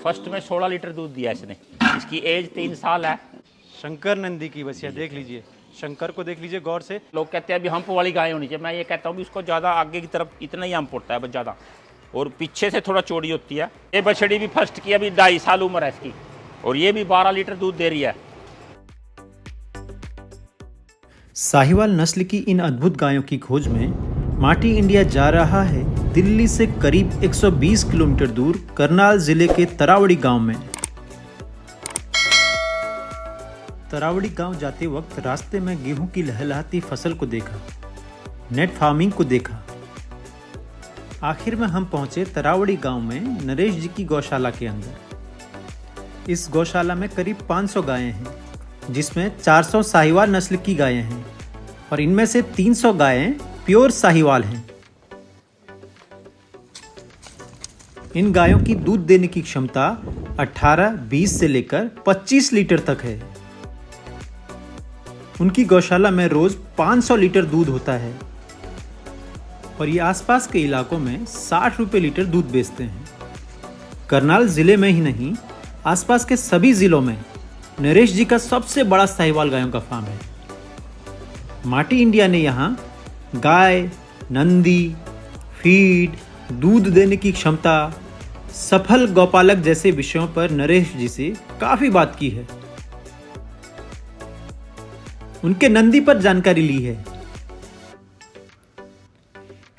First में 16 litre दूध दिया इसने। इसकी एज 3 साल है। शंकर नंदी की बछिया देख लीजिए, शंकर को देख लीजिए गौर से। लोग कहते हैं अभी हम्प वाली गाय होनी चाहिए, मैं ये कहता हूँ भी उसको ज़्यादा आगे की तरफ इतना ही हम्प होता है बस ज़्यादा, और पीछे से थोड़ा चौड़ी होती है। ये बछड़ी भी फर्स्ट की अभी 2.5 साल उम्र है इसकी, और ये भी 12 लीटर दूध दे रही है। साहिवाल नस्ल की इन अद्भुत गायों की खोज में माटी इंडिया जा रहा है दिल्ली से करीब 120 किलोमीटर दूर करनाल जिले के तरावड़ी गांव में। तरावड़ी गांव जाते वक्त रास्ते में गेहूं की लहलहाती फसल को देखा, नेट फार्मिंग को देखा। आखिर में हम पहुंचे तरावड़ी गांव में नरेश जी की गौशाला के अंदर। इस गौशाला में करीब 500 गायें हैं, जिसमें 400 साहिवाल नस्ल की गायें हैं और इनमें से 300 गायें प्योर साहिवाल हैं। इन गायों की दूध देने की क्षमता 18, 20 से लेकर 25 लीटर तक है। उनकी गौशाला में रोज 500 लीटर दूध होता है और ये आसपास के इलाकों में 60 रुपये लीटर दूध बेचते हैं। करनाल जिले में ही नहीं, आसपास के सभी जिलों में नरेश जी का सबसे बड़ा साहिवाल गायों का फार्म है। माटी इंडिया ने यहाँ गाय, नंदी, फीड, दूध देने की क्षमता, सफल गौपालक जैसे विषयों पर नरेश जी से काफी बात की है। उनके नंदी पर जानकारी ली है।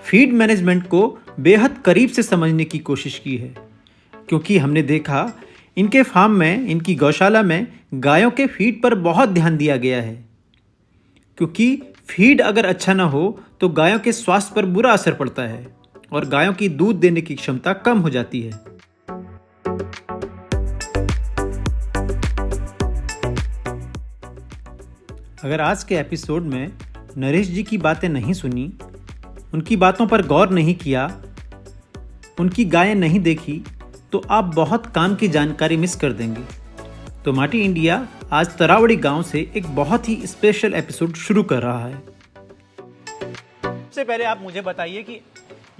फीड मैनेजमेंट को बेहद करीब से समझने की कोशिश की है, क्योंकि हमने देखा इनके फार्म में, इनकी गौशाला में गायों के फीड पर बहुत ध्यान दिया गया है, क्योंकि फीड अगर अच्छा ना हो तो गायों के स्वास्थ्य पर बुरा असर पड़ता है और गायों की दूध देने की क्षमता कम हो जाती है। अगर आज के एपिसोड में नरेश जी की बातें नहीं सुनी, उनकी बातों पर गौर नहीं किया, उनकी गायें नहीं देखी, तो आप बहुत काम की जानकारी मिस कर देंगे। तो माटी इंडिया आज तरावड़ी गांव से एक बहुत ही स्पेशल एपिसोड शुरू कर रहा है। सबसे पहले आप मुझे बताइए कि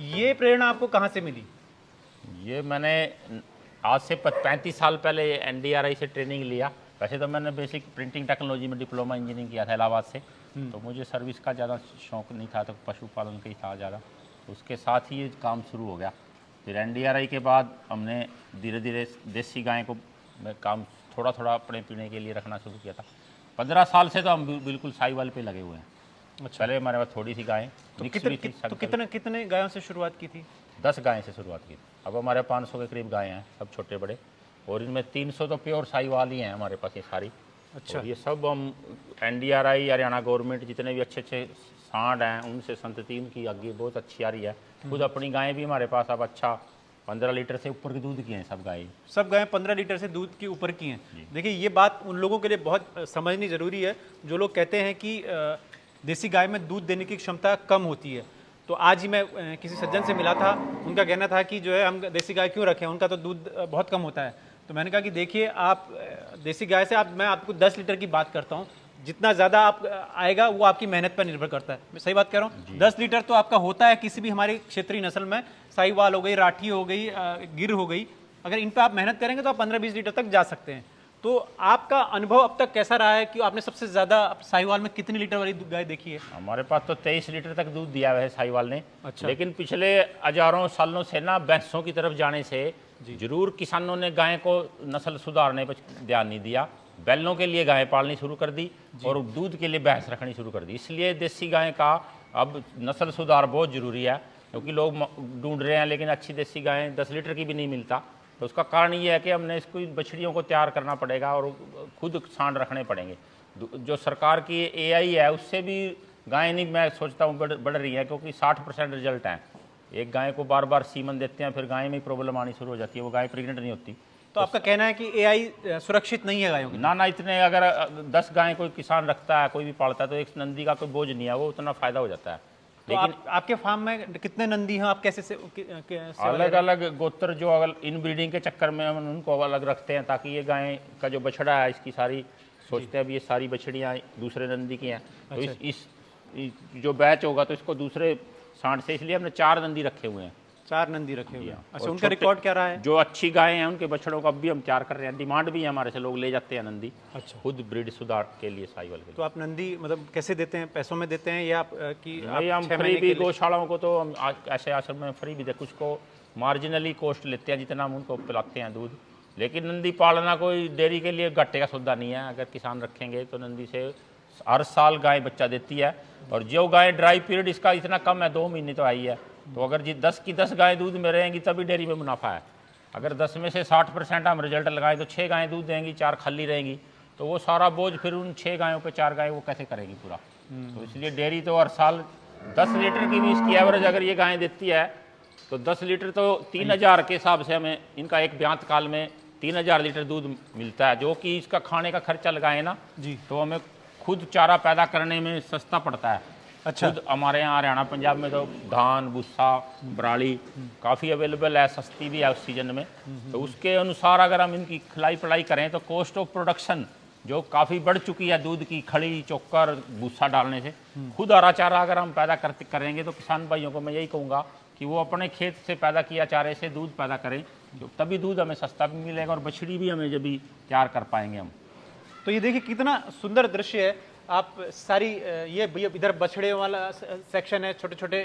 ये प्रेरणा आपको कहाँ से मिली? ये मैंने आज से 35 साल पहले NDRI से ट्रेनिंग लिया। वैसे तो मैंने बेसिक प्रिंटिंग टेक्नोलॉजी में डिप्लोमा इंजीनियरिंग किया था इलाहाबाद से, तो मुझे सर्विस का ज़्यादा शौक नहीं था, तो पशुपालन का ही था ज़्यादा। उसके साथ ही ये काम शुरू हो गया। फिर NDRI के बाद हमने धीरे धीरे देसी गाय को काम थोड़ा थोड़ा अपने पीने के लिए रखना शुरू किया था। 15 साल से तो हम बिल्कुल साहिवाल पे लगे हुए हैं। अच्छा। पहले हमारे पास थोड़ी सी गायें तो कितने गायों से शुरुआत की थी? 10 गायें से शुरुआत की। अब हमारे 500 के करीब गायें हैं, सब छोटे बड़े, और इनमें 300 तो प्योर साहिवाल ही हैं हमारे पास ये सारी। अच्छा। और ये सब हम NDRI, हरियाणा गवर्नमेंट, जितने भी अच्छे अच्छे सांड हैं उनसे संतति उनकी आगे बहुत अच्छी आ रही है। खुद अपनी गायें भी हमारे पास अब अच्छा 15 लीटर से ऊपर के दूध की हैं सब गायें। सब गायें 15 लीटर से दूध के ऊपर की हैं। देखिए, ये बात उन लोगों के लिए बहुत समझनी ज़रूरी है जो लोग कहते हैं कि देसी गाय में दूध देने की क्षमता कम होती है। तो आज ही मैं किसी सज्जन से मिला था, उनका कहना था कि जो है हम देसी गाय क्यों रखें, उनका तो दूध बहुत कम होता है। तो मैंने कहा कि देखिए, आप देसी गाय से मैं आपको 10 लीटर की बात करता हूँ, जितना ज़्यादा आप आएगा वो आपकी मेहनत पर निर्भर करता है। मैं सही बात कह रहा हूँ? 10 लीटर तो आपका होता है किसी भी हमारी क्षेत्रीय नस्ल में, साहिवाल हो गई, राठी हो गई, गिर हो गई, अगर इन पर आप मेहनत करेंगे तो आप 15-20 लीटर तक जा सकते हैं। तो आपका अनुभव अब तक कैसा रहा है कि आपने सबसे ज़्यादा साहिवाल में कितनी लीटर वाली गाय देखी है? हमारे पास तो 23 लीटर तक दूध दिया हुआ है साहिवाल ने। अच्छा। लेकिन पिछले हजारों सालों से ना भैंसों की तरफ जाने से जरूर किसानों ने गाय को नस्ल सुधारने पर ध्यान नहीं दिया। बैलों के लिए गाय पालनी शुरू कर दी और दूध के लिए भैंस रखनी शुरू कर दी। इसलिए देसी गाय का अब नस्ल सुधार बहुत ज़रूरी है, क्योंकि लोग ढूंढ रहे हैं लेकिन अच्छी देसी गाय 10 लीटर की भी नहीं मिलता। तो उसका कारण ये है कि हमने इसको बछड़ियों को तैयार करना पड़ेगा और खुद सांड रखने पड़ेंगे। जो सरकार की AI है उससे भी गाय नहीं, मैं सोचता हूँ बढ़ रही है, क्योंकि 60% रिजल्ट हैं। एक गाय को बार बार सीमन देते हैं, फिर गाय में प्रॉब्लम आनी शुरू हो जाती है, वो गाय प्रेग्नेंट नहीं होती। तो आपका कहना है कि AI सुरक्षित नहीं है गायों की? ना, इतने अगर 10 गाय कोई किसान रखता है, कोई भी पालता है, तो एक नंदी का कोई बोझ नहीं है, वो उतना फ़ायदा हो जाता है। तो लेकिन आपके फार्म में कितने नंदी हैं? आप कैसे अलग अलग गोत्र, जो अगर इन ब्रीडिंग के चक्कर में हम उनको अलग रखते हैं, ताकि ये गाय का जो बछड़ा है इसकी सारी सोचते हैं अब ये सारी बछड़ियाँ दूसरे नंदी की हैं। तो इस जो बैच होगा तो इसको दूसरे सांड से, इसलिए हमने 4 नंदी रखे हुए हैं। 4 नंदी रखे हुए हैं। हाँ। अच्छा, और उनका छोटे- रिकॉर्ड क्या रहा है? जो अच्छी गायें हैं उनके बछड़ों का भी हम तैयार कर रहे हैं, डिमांड भी है हमारे से, लोग ले जाते हैं नंदी अच्छा, खुद ब्रीड सुधार के लिए, साहिवाल के तो आप नंदी मतलब कैसे देते हैं, पैसों में देते हैं या कि लिए। आप भाई हम 6 फ्री महीने भी के लिए? गौशालाओं को तो हम ऐसे आश्रम में फ्री भी दे, कुछ को मार्जिनली कॉस्ट लेते हैं जितना हम उनको पिलाते हैं दूध। लेकिन नंदी पालना कोई डेयरी के लिए घाटे का सौदा नहीं है, अगर किसान रखेंगे तो नंदी से हर साल गाय बच्चा देती है। और जो गाय ड्राई पीरियड इसका इतना कम है, 2 महीने तो आई है, तो अगर जी 10 की 10 गायें दूध में रहेंगी तभी डेयरी में मुनाफा है। अगर 10 में से 60% हम रिजल्ट लगाएं तो 6 गायें दूध देंगी, 4 खाली रहेंगी, तो वो सारा बोझ फिर उन 6 गायों पे 4 गायें वो कैसे करेगी पूरा। तो इसलिए डेयरी तो हर साल 10 लीटर की भी इसकी एवरेज अगर ये गायें देती है तो 10 लीटर तो 3000 के हिसाब से हमें इनका एक ब्यात काल में 3000 लीटर दूध मिलता है, जो कि इसका खाने का खर्चा लगाए ना जी। तो हमें खुद चारा पैदा करने में सस्ता पड़ता है। अच्छा। खुद हमारे यहाँ हरियाणा पंजाब में तो धान भूसा बराली काफ़ी अवेलेबल है, सस्ती भी है उस सीजन में। तो उसके अनुसार अगर हम इनकी खिलाई पिलाई करें तो कॉस्ट ऑफ प्रोडक्शन जो काफ़ी बढ़ चुकी है दूध की, खड़ी चोकर भूसा डालने से, खुद हरा चारा अगर हम पैदा करेंगे तो किसान भाइयों को मैं यही कहूँगा कि वो अपने खेत से पैदा किया चारे से दूध पैदा करें, जो तभी दूध हमें सस्ता भी मिलेगा और बछड़ी भी हमें जब भी तैयार कर पाएंगे हम। तो ये देखिए कितना सुंदर दृश्य है। आप सारी ये इधर बछड़े वाला सेक्शन है, छोटे छोटे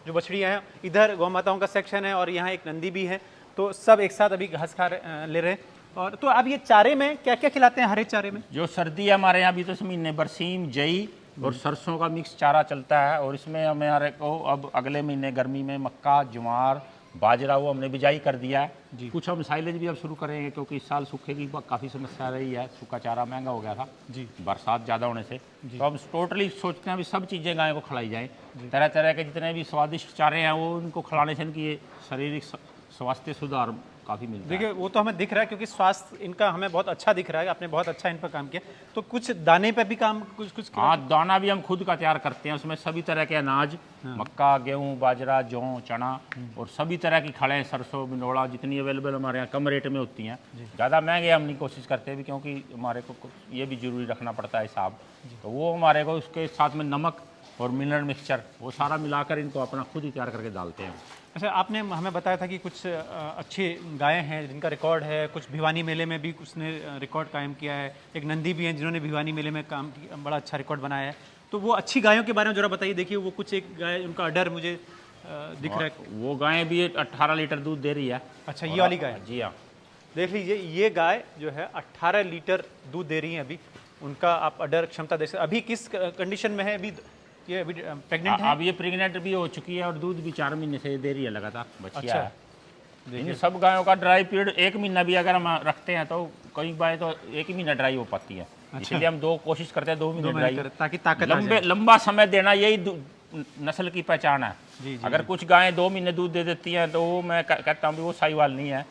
जो बछड़ियाँ हैं, इधर गौ माताओं का सेक्शन है और यहाँ एक नंदी भी है। तो सब एक साथ अभी घास खा ले रहे हैं। और तो अब ये चारे में क्या क्या खिलाते हैं? हरे चारे में जो सर्दी है हमारे यहाँ भी तो इस महीने बरसीम जई और सरसों का मिक्स चारा चलता है, और इसमें हमारे को अब अगले महीने गर्मी में मक्का ज्वार बाजरा वो हमने बिजाई कर दिया है। कुछ हम साइलेज भी अब शुरू करेंगे क्योंकि इस साल सूखे की काफ़ी समस्या रही है, सूखा चारा महंगा हो गया था जी, बरसात ज़्यादा होने से। तो हम टोटली सोचते हैं अभी सब चीज़ें गाय को खिलाई जाएँ, तरह तरह के जितने भी स्वादिष्ट चारे हैं वो उनको खिलाने से इनकी शारीरिक स्वास्थ्य सुधार काफ़ी मिलता है। देखिए वो तो हमें दिख रहा है क्योंकि स्वास्थ्य इनका हमें बहुत अच्छा दिख रहा है। आपने बहुत अच्छा इन पर काम किया। तो कुछ दाने पे भी काम कुछ हाँ, दाना भी हम खुद का तैयार करते हैं, उसमें सभी तरह के अनाज, मक्का गेहूँ बाजरा जौ चना और सभी तरह की खड़ें सरसों बिनोड़ा जितनी अवेलेबल हमारे यहाँ कम रेट में होती हैं। ज़्यादा महंगे हम नहीं कोशिश करते भी, क्योंकि हमारे को ये भी जरूरी रखना पड़ता है हिसाब। तो वो हमारे को उसके साथ में नमक और मिनरल मिक्सचर वो सारा मिलाकर इनको अपना खुद ही तैयार करके डालते हैं। अच्छा, आपने हमें बताया था कि कुछ अच्छे गायें हैं जिनका रिकॉर्ड है, कुछ भिवानी मेले में भी कुछ ने रिकॉर्ड कायम किया है, एक नंदी भी हैं जिन्होंने भिवानी मेले में काम किया, बड़ा अच्छा रिकॉर्ड बनाया है। तो वो अच्छी गायों के बारे में जरा बताइए। देखिए वो कुछ एक गाय उनका अडर मुझे दिख रहा है। वो गाय भी 18 लीटर दूध दे रही है। अच्छा, ये वाली गाय? जी हाँ, देख लीजिए ये गाय जो है 18 लीटर दूध दे रही है अभी। उनका आप अडर क्षमता देख सकते। अभी किस कंडीशन में है? अभी ये अभी प्रेग्नेंट है? अब ये प्रेग्नेंट भी हो चुकी है और दूध भी 4 महीने से दे रही है लगातार बच्चिया अच्छा। है। इन सब गायों का ड्राई पीरियड 1 महीना भी अगर हम रखते हैं तो कई गायें तो 1 ही महीना ड्राई हो पाती है। इसलिए हम कोशिश करते हैं 2 महीने ड्राई, ताकि ताकत आ जाए। लंबा समय देना यही नस्ल की पहचान है। जी, अगर कुछ गायें 2 महीने दूध दे देती हैं तो वो मैं कहता हूँ वो साहिवाल नहीं है।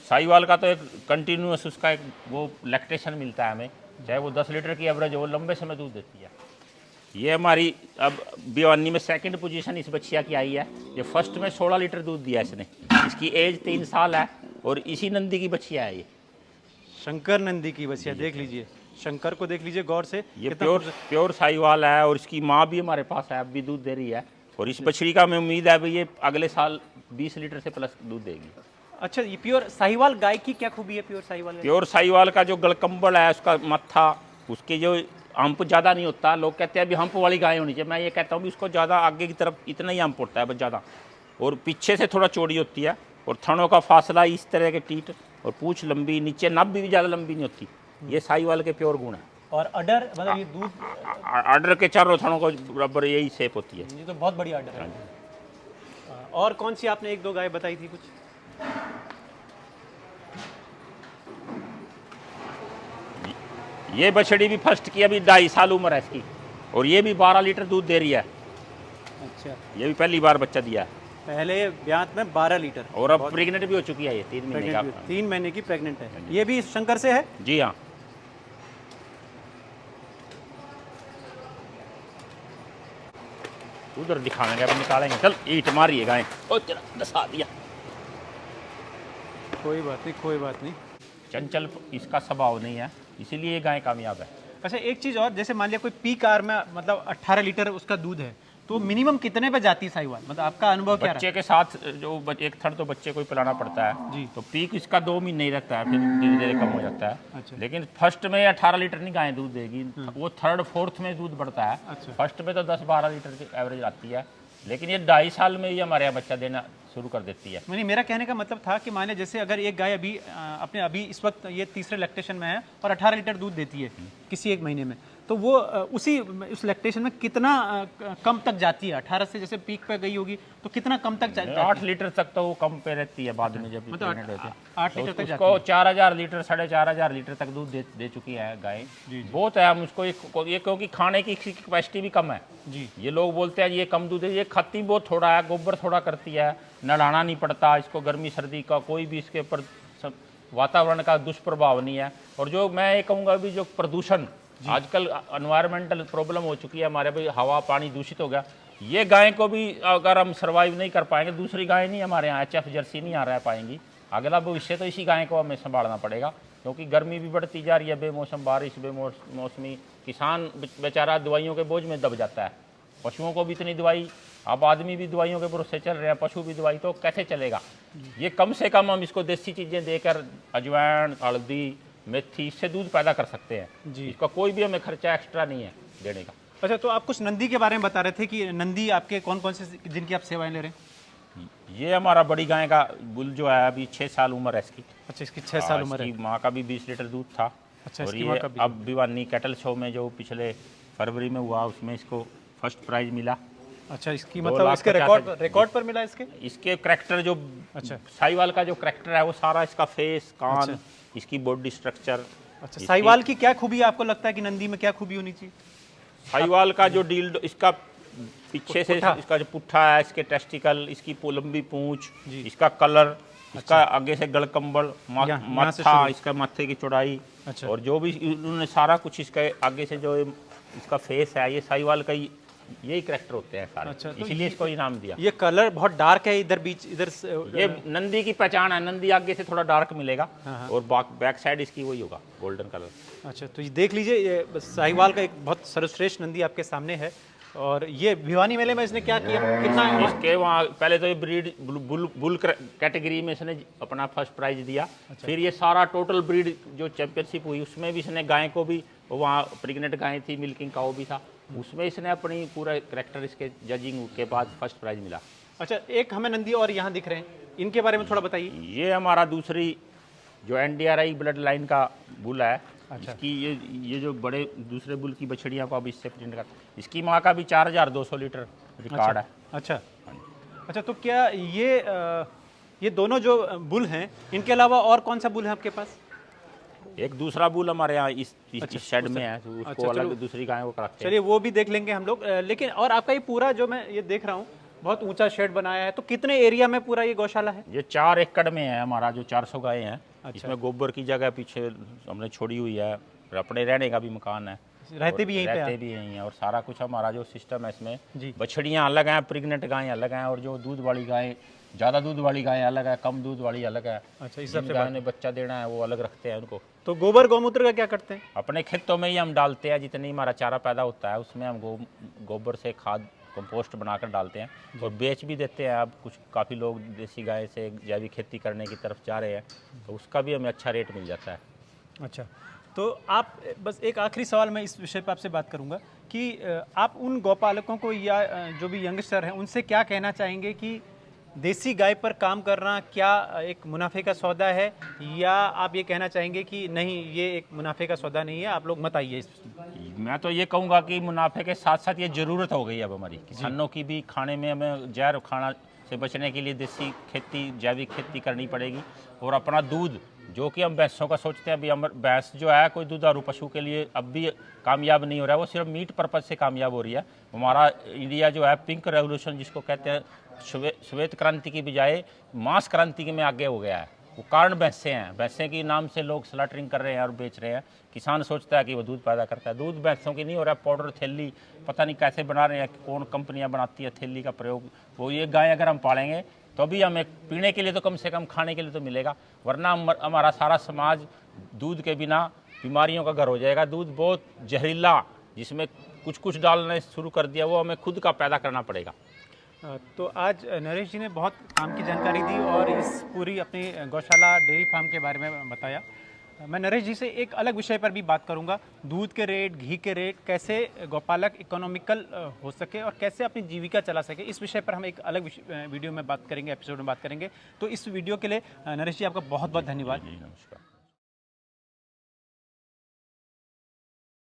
साहिवाल का तो एक कंटिन्यूस उसका एक वो लैक्टेशन मिलता है हमें, चाहे वो 10 लीटर की एवरेज हो, लंबे समय दूध देती है। ये हमारी अब भिवानी में 2nd पोजीशन इस बच्चिया की आई है। ये फर्स्ट में 16 लीटर दूध दिया इसने। इसकी एज 3 साल है और इसी नंदी की बच्चिया है। ये शंकर नंदी की बच्चिया देख लीजिए, शंकर को देख लीजिए गौर से। ये प्योर साहिवाल है और इसकी माँ भी हमारे पास है, अब भी दूध दे रही है। और इस बछड़ी का हमें उम्मीद है भाई ये अगले साल 20 लीटर से प्लस दूध देगी। अच्छा, ये प्योर साहिवाल गाय की क्या खूबी है? प्योर साहिवाल गाय? प्योर साहिवाल का जो गलकंबल है, उसका मत्था, उसके जो हम्प ज़्यादा नहीं होता। लोग कहते हैं अभी हम्प वाली गाय होनी चाहिए, मैं ये कहता हूँ भी उसको ज़्यादा आगे की तरफ इतना ही हम्प होता है बस ज़्यादा, और पीछे से थोड़ा चौड़ी होती है और थनों का फासला इस तरह के टीट और पूँछ लंबी, नीचे नब भी ज़्यादा लंबी नहीं होती। ये साहिवाल के प्योर गुण है। और अडर मतलब ये दूध आर्डर के चारों थनों को बराबर यही शेप होती है। ये तो बहुत बड़ी अडर है। और कौन सी आपने 1-2 गाय बताई थी कुछ? ये बछड़ी भी फर्स्ट की अभी 2.5 साल उम्र है इसकी और ये भी 12 लीटर दूध दे रही है। अच्छा, ये भी पहली बार बच्चा दिया है पहले ब्यात में 12 लीटर और अब प्रेग्नेंट भी हो चुकी है। ये 3 महीने का। 3 महीने की प्रेग्नेंट है। ये भी शंकर से है? जी हाँ। उधर दिखाएंगे, अब निकालेंगे। चल ईट मारिए गाय। ओ तेरा दसा दिया। कोई बात नहीं, कोई बात नहीं। चंचल इसका स्वभाव नहीं है, इसीलिए ये गाय कामयाब है। अच्छा, एक चीज़ और, जैसे मान लिया कोई पी कार में मतलब 18 लीटर उसका दूध है, तो मिनिमम कितने पे जाती है साहिवाल, मतलब आपका अनुभव क्या रहा? बच्चे के साथ जो एक थड़ तो बच्चे को ही पिलाना पड़ता है जी। तो पीक इसका 2 महीने ही रहता है, फिर धीरे धीरे कम हो जाता है। अच्छा। लेकिन फर्स्ट में 18 लीटर नहीं गाय दूध देगी, वो थर्ड फोर्थ में दूध बढ़ता है। अच्छा। फर्स्ट में तो 10-12 लीटर की एवरेज आती है, लेकिन ये 2.5 साल में ही हमारे यहाँ बच्चा देना शुरू कर देती है। नहीं, मेरा कहने का मतलब था कि मान लें जैसे अगर एक गाय अभी इस वक्त ये तीसरे लैक्टेशन में है और 18 लीटर दूध देती है किसी एक महीने में, तो वो उस लैक्टेशन में कितना कम तक जाती है? 18 से जैसे पीक पे गई होगी तो कितना कम तक जाती है? 8 लीटर तक तो वो कम पे रहती है, बाद में जब मतलब pregnant होती है 8 तो लीटर तक जाती उसको है। 4000 लीटर 4500 लीटर तक दूध दे चुकी है गाय। बहुत है, हम उसको ये क्योंकि खाने की कैपेसिटी भी कम है जी। ये लोग बोलते हैं ये कम दूध है, ये खाती बहुत थोड़ा है, गोबर थोड़ा करती है, नहलाना नहीं पड़ता इसको, गर्मी सर्दी का कोई भी इसके ऊपर वातावरण का दुष्प्रभाव नहीं है। और जो मैं ये कहूँगा अभी जो प्रदूषण आजकल एनवायरमेंटल प्रॉब्लम हो चुकी है हमारे भाई, हवा पानी दूषित हो गया, ये गाय को भी अगर हम सर्वाइव नहीं कर पाएंगे, दूसरी गाय नहीं हमारे यहाँ HF जर्सी नहीं आ रह पाएंगी, अगला भविष्य तो इसी गाय को हमें संभालना पड़ेगा, क्योंकि गर्मी भी बढ़ती जा रही है, बेमौसम बारिश बेमौसमी, किसान बेचारा दवाइयों के बोझ में दब जाता है, पशुओं को भी इतनी दवाई, अब आदमी भी दवाइयों के भरोसे चल रहे हैं, पशु भी दवाई, तो कैसे चलेगा? ये कम से कम हम इसको देसी चीज़ें देकर, अजवाइन हल्दी मेथी, इससे दूध पैदा कर सकते हैं जी। इसका कोई भी हमें खर्चा एक्स्ट्रा नहीं है देने का। अच्छा, तो आप कुछ नंदी के बारे में बता रहे थे कि नंदी आपके कौन कौन से जिनकी आप सेवाएं ले रहे हैं? ये हमारा बड़ी गाय का बुल जो है अभी 6 साल उम्र है इसकी। अच्छा, इसकी 6 साल उम्र है। इसकी माँ का भी 20 लीटर दूध था। अच्छा, और इसकी माँ ये का भी। अब भिवानी कैटल शो में जो पिछले फरवरी में हुआ उसमें इसको फर्स्ट प्राइज मिला। अच्छा, इसकी 2 मतलब लाख इसके 50 रिकॉर्ड पर मिला इसके? इसके करैक्टर जो अच्छा। साहिवाल का जो करैक्टर है वो सारा इसका फेस कान अच्छा। इसकी बॉडी स्ट्रक्चर। अच्छा, साहिवाल की क्या खूबी आपको लगता है कि नंदी में क्या खूबी होनी चाहिए? साहिवाल का जो डील इसका पीछे से पुट्ठा। इसका जो पुट्ठा है, इसके टेस्टिकल, इसकी लंबी पूंछ, इसका कलर, इसका आगे से गलकंबल, यहाँ से माथा, शुरू। इसका माथे की चौड़ाई, अच्छा। और जो भी उन्होंने सारा कुछ इसके आगे से जो इसका फेस है, ये साहिवाल का यही करैक्टर होते हैं सारे। अच्छा, तो इसीलिए इसको इनाम दिया। ये कलर बहुत डार्क है, इधर बीच इधर ये नंदी की पहचान है, नंदी आगे से थोड़ा डार्क मिलेगा और बैक साइड इसकी वही होगा गोल्डन कलर। अच्छा, तो ये देख लीजिए, ये साहिवाल का एक बहुत सर्वश्रेष्ठ नंदी आपके सामने है। और ये भिवानी मेले में इसने क्या किया, कितना इसके वहाँ पहले तो ये ब्रीड बुल कैटेगरी में इसने अपना फर्स्ट प्राइज दिया। फिर ये सारा टोटल ब्रीड जो चैंपियनशिप हुई उसमें भी इसने गाय को भी, वहाँ प्रेग्नेंट गाय थी, मिल्किंग काऊ भी था, उसमें इसने अपनी पूरा करैक्टर इसके जजिंग के बाद फर्स्ट प्राइज मिला। अच्छा, एक हमें नंदी और यहाँ दिख रहे हैं, इनके बारे में थोड़ा बताइए। ये हमारा दूसरी जो NDRI ब्लड लाइन का बुल है। अच्छा। इसकी ये जो बड़े दूसरे बुल की बछड़ियाँ को अब इससे प्रिंट कर, इसकी माँ का भी 4200 लीटर रिकॉर्ड है। अच्छा। अच्छा, तो क्या ये दोनों जो बुल हैं, इनके अलावा और कौन सा बुल है आपके पास? एक दूसरा बुल हमारे यहाँ इस शेड में है, तो उसको अच्छा, अलग चलो। दूसरी गायों को रखते हैं। चलिए वो भी देख लेंगे हम लोग। लेकिन और आपका ये पूरा जो मैं ये देख रहा हूँ बहुत ऊंचा शेड बनाया है, तो कितने एरिया में पूरा ये गौशाला है? ये 4 एकड़ में है हमारा, जो 400 गायें हैं। अच्छा। इसमें गोबर की जगह पीछे हमने छोड़ी हुई है, और अपने रहने का भी मकान है, रहते भी यहीं पे रहते आप? भी यहीं हैं। और सारा कुछ हमारा जो सिस्टम है इसमें, जी। बछड़ियाँ अलग हैं, प्रेग्नेंट गायें अलग हैं, और जो दूध वाली गायें, ज़्यादा दूध वाली गायें अलग है, कम दूध वाली अलग है। अच्छा, इस जिन हिसाब से गायों ने बच्चा देना है वो अलग रखते हैं उनको। तो गोबर गौमूत्र का क्या करते हैं? अपने खेतों में ही हम डालते हैं, जितनी हमारा चारा पैदा होता है उसमें हम गोबर से खाद कंपोस्ट बनाकर डालते हैं और बेच भी देते हैं। अब कुछ काफ़ी लोग देसी गाय से जैविक खेती करने की तरफ जा रहे हैं, तो उसका भी हमें अच्छा रेट मिल जाता है। अच्छा, तो आप बस एक आखिरी सवाल मैं इस विषय पर आपसे बात करूंगा कि आप उन गौपालकों को या जो भी यंगस्टर हैं उनसे क्या कहना चाहेंगे कि देसी गाय पर काम करना क्या एक मुनाफे का सौदा है, या आप ये कहना चाहेंगे कि नहीं ये एक मुनाफे का सौदा नहीं है, आप लोग मत आइए इसमें? मैं तो ये कहूँगा कि मुनाफे के साथ साथ ये ज़रूरत हो गई है अब हमारी किसानों की भी, खाने में हमें जहर खाना से बचने के लिए देसी खेती जैविक खेती करनी पड़ेगी। और अपना दूध जो कि हम भैंसों का सोचते हैं, अभी हम भैंस जो है कोई दुधारू पशु के लिए अब भी कामयाब नहीं हो रहा है, वो सिर्फ मीट पर्पज़ से कामयाब हो रही है। हमारा इंडिया जो है पिंक रेवोल्यूशन जिसको कहते हैं, श्वेत क्रांति की बजाय मांस क्रांति में आगे हो गया है, वो कारण भैंसें हैं। भैंसें के नाम से लोग स्लॉटरिंग कर रहे हैं और बेच रहे हैं। किसान सोचता है कि वो दूध पैदा करता है, दूध भैंसों की नहीं हो रहा है, पाउडर थैली पता नहीं कैसे बना रहे हैं, कौन कंपनियां बनाती है थैली का प्रयोग। वो ये गाय अगर हम पालेंगे तो अभी हमें पीने के लिए तो कम से कम खाने के लिए तो मिलेगा, वरना हमारा सारा समाज दूध के बिना बीमारियों का घर हो जाएगा। दूध बहुत जहरीला, जिसमें कुछ कुछ डालने शुरू कर दिया, वो हमें खुद का पैदा करना पड़ेगा। तो आज नरेश जी ने बहुत काम की जानकारी दी और इस पूरी अपनी गौशाला डेयरी फार्म के बारे में बताया। मैं नरेश जी से एक अलग विषय पर भी बात करूंगा, दूध के रेट, घी के रेट, कैसे गौपालक इकोनॉमिकल हो सके और कैसे अपनी जीविका चला सके। इस विषय पर हम एक अलग वीडियो में बात करेंगे, एपिसोड में बात करेंगे। तो इस वीडियो के लिए नरेश जी आपका बहुत बहुत धन्यवाद। जी नमस्कार।